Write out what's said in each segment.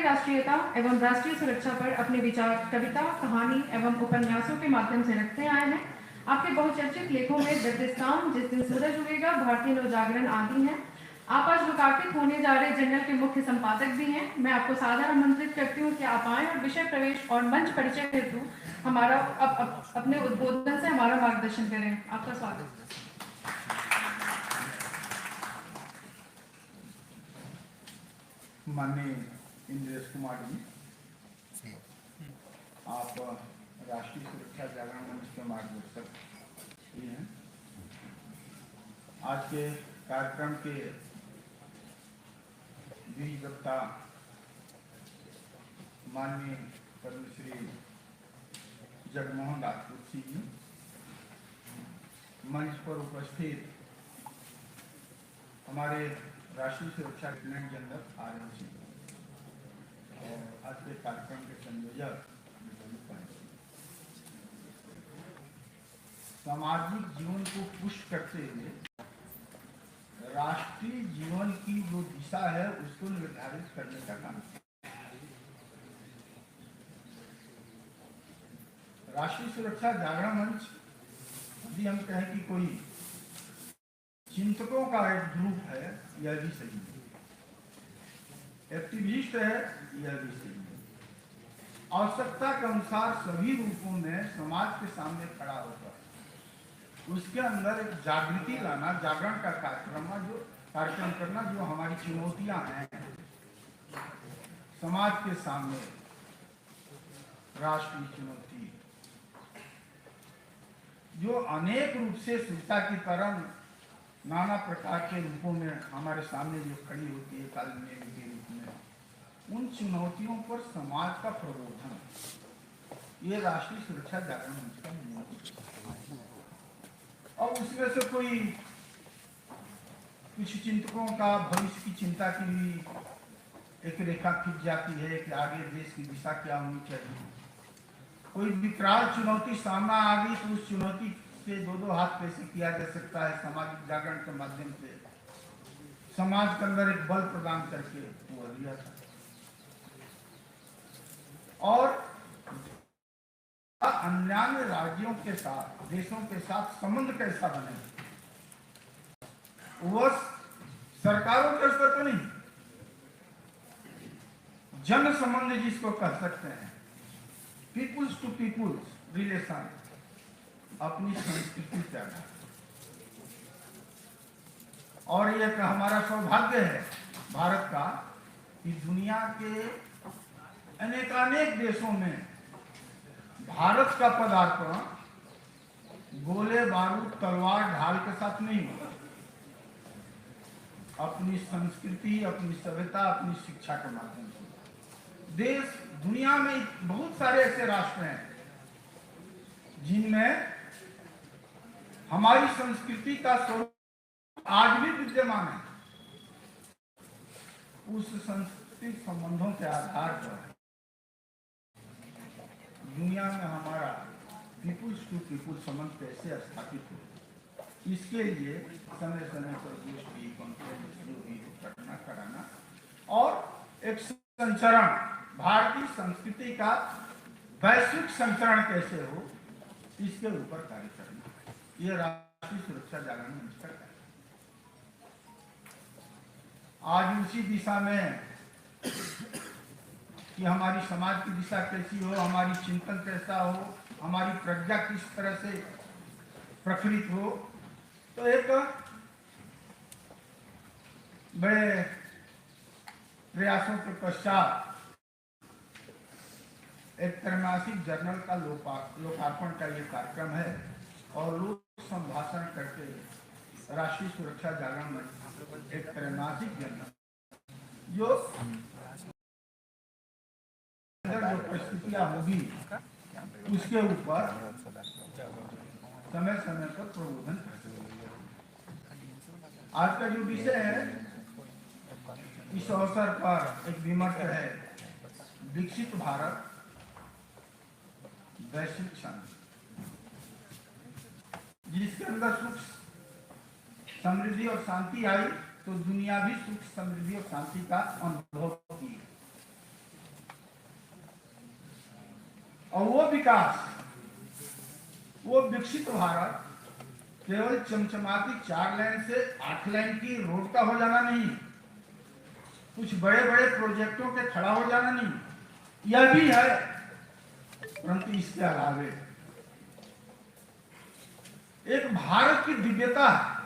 भारतीय राष्ट्रीयता एवं राष्ट्रीय सुरक्षा पर अपने विचार कविता, कहानी एवं उपन्यासों के माध्यम से रखते आए हैं। आपके बहुचर्चित लेखों में द डिस्काउंट, जिस दिन सूरज उगेगा, भारतीय नवजागरण आदि हैं। आप आज लोकार्पित होने जा रहे जर्नल के मुख्य संपादक भी हैं। मैं आपको सादर आमंत्रित करती हूँ कि आप आएं और विषय प्रवेश और मंच परिचय हेतु हमारा अपने उद्बोधन से हमारा मार्गदर्शन करें। आपका स्वागत। माननीय इंद्रेश कुमार जी, आप राष्ट्रीय सुरक्षा जागरण मंच के मार्गदर्शक भी हैं। आज के कार्यक्रम के वीर वक्ता माननीय पद्मश्री जगमोहन राजपूत सिंह जी, मंच पर उपस्थित हमारे राष्ट्रीय सुरक्षा लेफ्टिनेंट जनरल RMC और आज के कार्यक्रम के संयोजक सामाजिक जीवन को पुष्ट करते हुए राष्ट्रीय जीवन की जो दिशा है उसको निर्धारित करने का काम। राष्ट्रीय सुरक्षा जागरण मंच यदि हम कहें कि कोई चिंतकों का एक ग्रुप है, यह भी सही है। एक्टिविस्ट है, यह भी सही है। आवश्यकता के अनुसार सभी रूपों में समाज के सामने खड़ा होकर उसके अंदर एक जागृति लाना, जागरण का कार्यक्रम करना, जो हमारी चुनौतियां हैं समाज के सामने, राष्ट्रीय चुनौती जो अनेक रूप से शिक्षा की तरह नाना प्रकार के रूपों में हमारे सामने जो खड़ी होती है कालनेमी के रूप में, उन चुनौतियों पर समाज का प्रबोधन, ये राष्ट्रीय सुरक्षा जागरण मंच का मूल। और उसमें से कोई कुछ चिंतकों का भविष्य की चिंता की भी एक रेखा खींच जाती है कि आगे देश की दिशा क्या होनी चाहिए। कोई विकराल चुनौती सामना आ गई तो उस चुनौती से दो हाथ कैसे किया जा सकता है, सामाजिक जागरण के माध्यम से समाज के अंदर एक बल प्रदान करके वो दिया था। और अन्य राज्यों के साथ, देशों के साथ संबंध कैसा बने, वह सरकारों के स्तर पर नहीं, जन संबंध जिसको कह सकते हैं, पीपुल्स टू पीपुल्स रिलेशन, अपनी संस्कृति से आधार। और यह हमारा सौभाग्य है भारत का कि दुनिया के अनेकानेक देशों में भारत का पदार्पण गोले बारूद तलवार ढाल के साथ नहीं हुआ। अपनी संस्कृति, अपनी सभ्यता, अपनी शिक्षा के माध्यम से देश, दुनिया में बहुत सारे ऐसे राष्ट्र हैं जिनमें हमारी संस्कृति का स्वरूप आज भी विद्यमान है। उस सांस्कृतिक संबंधों के आधार पर दुनिया में हमारा पीपुल्स टू पीपुल संबंध कैसे स्थापित हो, इसके लिए समय समय पर गोष्ठी, कॉन्फ्रेंस जो भी घटना कराना और एक संचरण, भारतीय संस्कृति का वैश्विक संचरण कैसे हो, इसके ऊपर कार्य करना, यह राष्ट्रीय सुरक्षा जागरण मंच का है। आज उसी दिशा में कि हमारी समाज की दिशा कैसी हो, हमारी चिंतन कैसा हो, हमारी प्रज्ञा किस तरह से प्रफुल्लित हो, तो एक बड़े प्रयासों के पश्चात एक त्रैमासिक जर्नल का लोकार्पण का ये कार्यक्रम है। और लोग संभाषण करके राष्ट्रीय सुरक्षा जागरण मंच एक त्रैमासिक जर्नल जो परिस्थितियां होगी उसके ऊपर समय समय पर प्रबोधन। आज का जो विषय है, इस अवसर पर एक विमर्श है, विकसित भारत वैश्विक शांति, जिसके अंदर सुख समृद्धि और शांति आई तो दुनिया भी सुख समृद्धि और शांति का अनुभव की। और वो विकास, वो विकसित भारत केवल चमचमाती 4 लाइन से 8 लाइन की रोड का हो जाना नहीं, कुछ बड़े बड़े प्रोजेक्टों के खड़ा हो जाना नहीं, यह भी है, परंतु इसके अलावे एक भारत की दिव्यता है।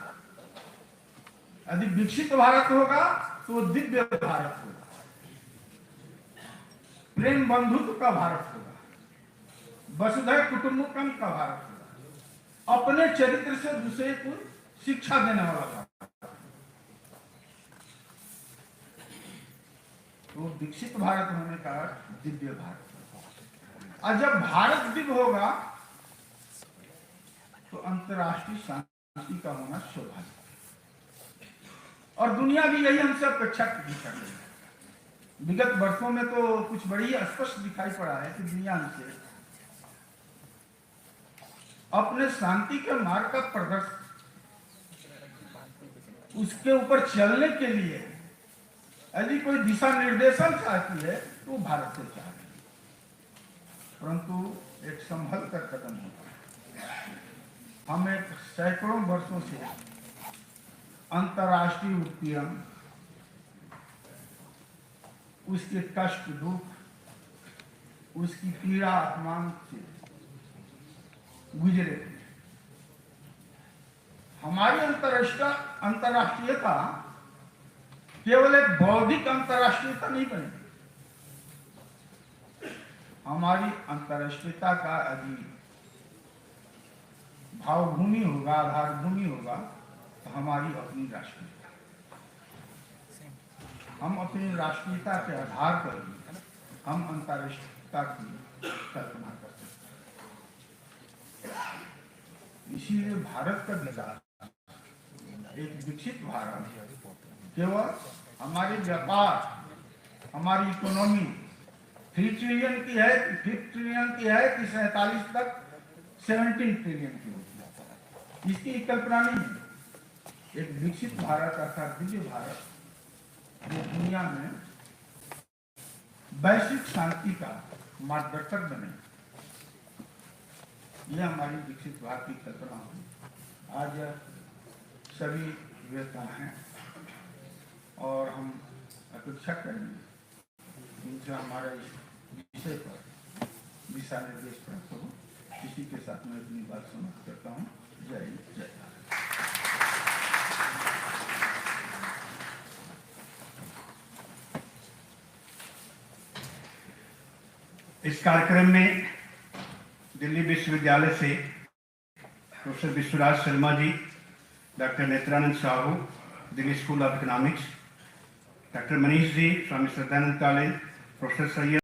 यदि विकसित भारत होगा तो वो दिव्य भारत होगा, प्रेम बंधुत्व का भारत होगा, वसुधैव कुटुंबकम का भारत होगा, अपने चरित्र से दूसरे को शिक्षा देने वाला भारत। तो विकसित भारत होने का दिव्य भारत। और जब भारत दिव्य होगा तो अंतर्राष्ट्रीय शांति का होना स्वाभाविक, और दुनिया भी यही हमसे अपेक्षा कर रही है। विगत वर्षों में तो कुछ बड़ी स्पष्ट दिखाई पड़ा है कि दुनिया हमसे अपने शांति के मार्ग का प्रदर्शन, उसके ऊपर चलने के लिए यदि कोई दिशा निर्देशन चाहती है तो भारत से चाह रही है, परंतु एक संभल कर कदम होता है। हम एक सैकड़ों वर्षों से अंतर्राष्ट्रीय उत्पीड़न, उसके कष्ट दुख, उसकी पीड़ा अपमान से गुजरे। हमारी अंतर्राष्ट्रीयता केवल एक बौद्धिक अंतर्राष्ट्रीयता नहीं बनी, हमारी अंतर्राष्ट्रीयता का यदि भावभूमि होगा, आधारभूमि होगा, तो हमारी अपनी राष्ट्रीयता। हम अपनी राष्ट्रीयता के आधार पर ही हम अंतर्राष्ट्रीयता की कल्पना कर सकते हैं। इसीलिए भारत का विकास, एक विकसित भारत केवल हमारे व्यापार, हमारी इकोनॉमी 3 ट्रिलियन की है, 5 ट्रिलियन की है कि 47 तक 17 ट्रिलियन की होगी, इसकी कल्पना नहीं है। एक विकसित भारत अर्थात दिव्य भारत जो दुनिया में वैश्विक शांति का मार्गदर्शक बने, यह हमारी विकसित भारत की कल्पना होगी। आज सभी व्यवस्था हैं और हम अपेक्षा करेंगे इनसे हमारा इस विषय पर दिशा निर्देश प्राप्त हो। इसी के साथ मैं अपनी बात समाप्त करता हूँ। जय हिंद, जय भारत। इस कार्यक्रम में दिल्ली विश्वविद्यालय से professor Vishwaraj Sharma ji, doctor Netranand Sahu, Delhi school of economics, doctor Manish ji, Swami Shraddhanand college, professor Syed